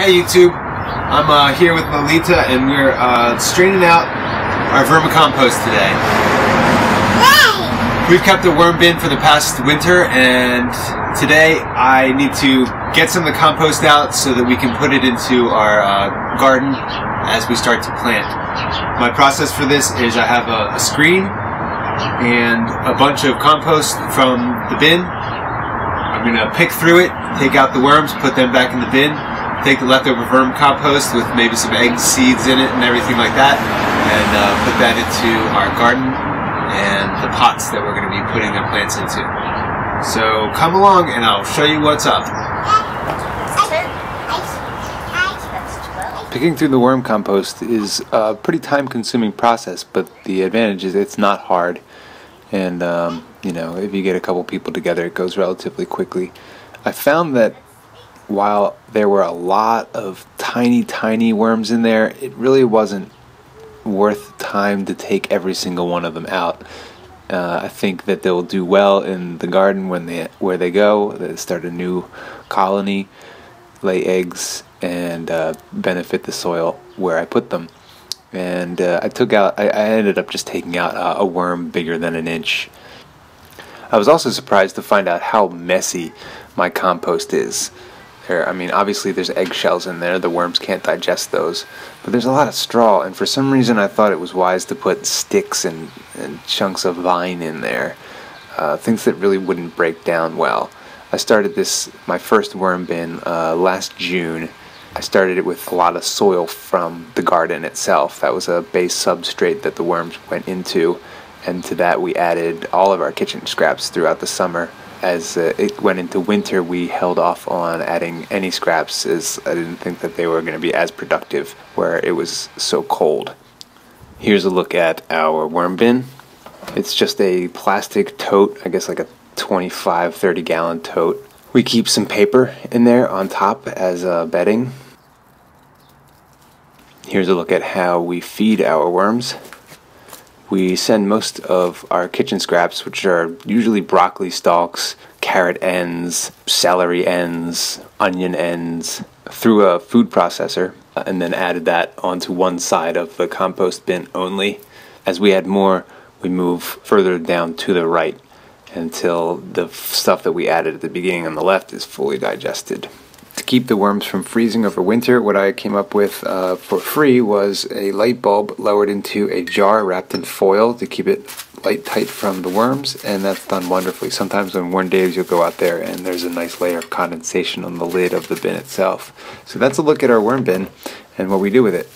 Hey YouTube, I'm here with Lolita and we're straining out our vermicompost today. We've kept the worm bin for the past winter and today I need to get some of the compost out so that we can put it into our garden as we start to plant. My process for this is I have a screen and a bunch of compost from the bin. I'm going to pick through it, take out the worms, put them back in the bin, take the leftover vermicompost with maybe some egg seeds in it and everything like that, and put that into our garden and the pots that we're going to be putting the plants into. So come along and I'll show you what's up. Picking through the worm compost is a pretty time-consuming process, but the advantage is it's not hard, and you know, if you get a couple people together, it goes relatively quickly. I found that while there were a lot of tiny worms in there, it really wasn't worth time to take every single one of them out. I think that they'll do well in the garden where they go. They start a new colony, lay eggs, and benefit the soil where I put them. And I ended up just taking out a worm bigger than an inch. I was also surprised to find out how messy my compost is. I mean, obviously there's eggshells in there, the worms can't digest those, but there's a lot of straw, and for some reason I thought it was wise to put sticks and chunks of vine in there, things that really wouldn't break down well. I started my first worm bin last June. I started it with a lot of soil from the garden itself. That was a base substrate that the worms went into, and to that we added all of our kitchen scraps throughout the summer. As it went into winter, we held off on adding any scraps as I didn't think that they were going to be as productive where it was so cold. Here's a look at our worm bin. It's just a plastic tote, I guess like a 25-30 gallon tote. We keep some paper in there on top as bedding. Here's a look at how we feed our worms. We send most of our kitchen scraps, which are usually broccoli stalks, carrot ends, celery ends, onion ends, through a food processor, and then added that onto one side of the compost bin only. As we add more, we move further down to the right until the stuff that we added at the beginning on the left is fully digested. To keep the worms from freezing over winter, what I came up with for free was a light bulb lowered into a jar wrapped in foil to keep it light tight from the worms, and that's done wonderfully. Sometimes on warm days you'll go out there and there's a nice layer of condensation on the lid of the bin itself. So that's a look at our worm bin and what we do with it.